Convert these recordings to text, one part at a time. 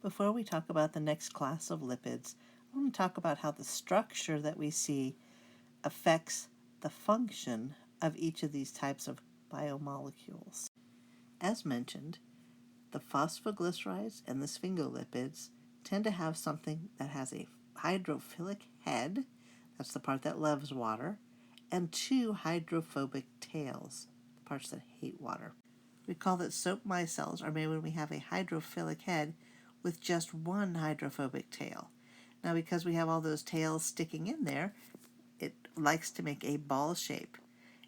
Before we talk about the next class of lipids, I want to talk about how the structure that we see affects the function of each of these types of biomolecules. As mentioned, the phosphoglycerides and the sphingolipids tend to have something that has a hydrophilic head, that's the part that loves water, and two hydrophobic tails, the parts that hate water. Recall that soap micelles are made when we have a hydrophilic head with just one hydrophobic tail. Now, because we have all those tails sticking in there, it likes to make a ball shape.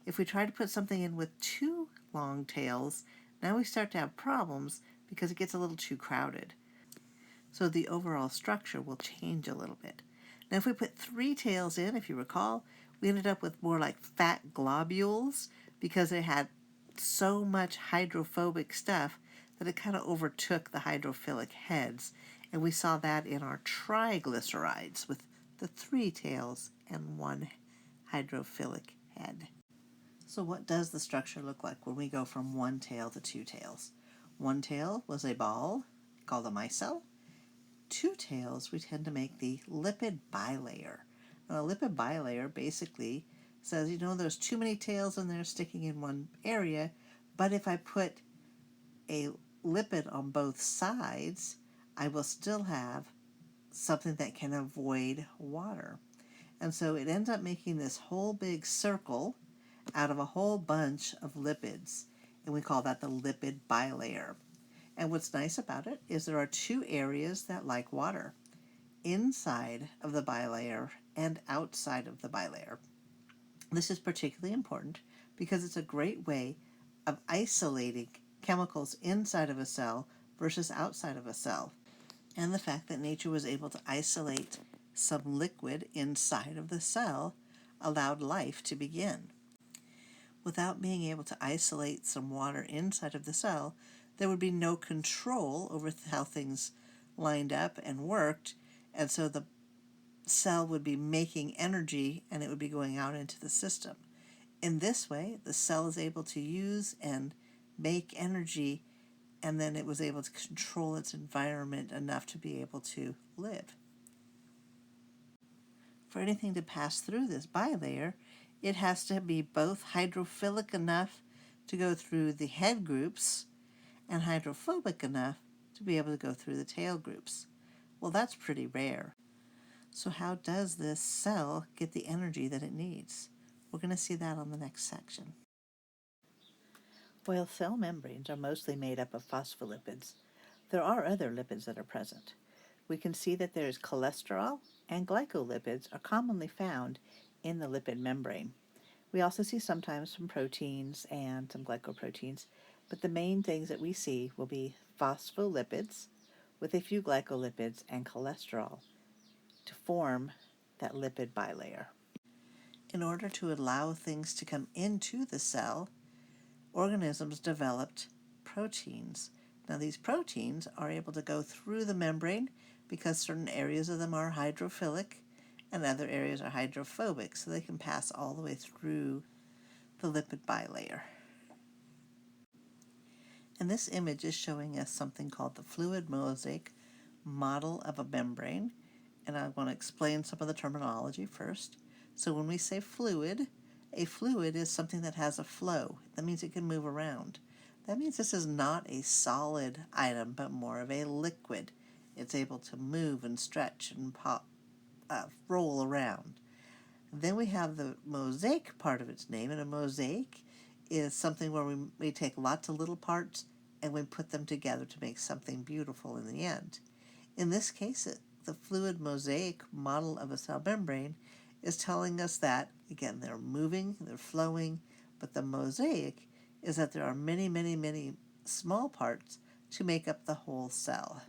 If we try to put something in with two long tails, now we start to have problems because it gets a little too crowded. So the overall structure will change a little bit. Now, if we put three tails in, if you recall, we ended up with more like fat globules because it had so much hydrophobic stuff that it kind of overtook the hydrophilic heads. And we saw that in our triglycerides with the three tails and one hydrophilic head. So what does the structure look like when we go from one tail to two tails? One tail was a ball called a micelle. Two tails we tend to make the lipid bilayer. Now, a lipid bilayer basically says, there's too many tails and they're sticking in one area, but if I put a lipid on both sides, I will still have something that can avoid water. And so it ends up making this whole big circle out of a whole bunch of lipids, and we call that the lipid bilayer. And what's nice about it is there are two areas that like water, inside of the bilayer and outside of the bilayer. This is particularly important because it's a great way of isolating chemicals inside of a cell versus outside of a cell. And the fact that nature was able to isolate some liquid inside of the cell allowed life to begin. Without being able to isolate some water inside of the cell, there would be no control over how things lined up and worked, and so the cell would be making energy and it would be going out into the system. In this way, the cell is able to use and make energy, and then it was able to control its environment enough to be able to live. For anything to pass through this bilayer, it has to be both hydrophilic enough to go through the head groups and hydrophobic enough to be able to go through the tail groups. Well, that's pretty rare. So how does this cell get the energy that it needs? We're going to see that on the next section. While cell membranes are mostly made up of phospholipids, there are other lipids that are present. We can see that there is cholesterol and glycolipids are commonly found in the lipid membrane. We also see sometimes some proteins and some glycoproteins, but the main things that we see will be phospholipids with a few glycolipids and cholesterol to form that lipid bilayer. In order to allow things to come into the cell, organisms developed proteins. Now, these proteins are able to go through the membrane because certain areas of them are hydrophilic and other areas are hydrophobic, so they can pass all the way through the lipid bilayer. And this image is showing us something called the fluid mosaic model of a membrane, and I want to explain some of the terminology first. So when we say fluid, a fluid is something that has a flow. That means it can move around. That means this is not a solid item, but more of a liquid. It's able to move and stretch and roll around. Then we have the mosaic part of its name, and a mosaic is something where we take lots of little parts and we put them together to make something beautiful in the end. In this case, the fluid mosaic model of a cell membrane is telling us that, again, they're moving, they're flowing, but the mosaic is that there are many, many, many small parts to make up the whole cell.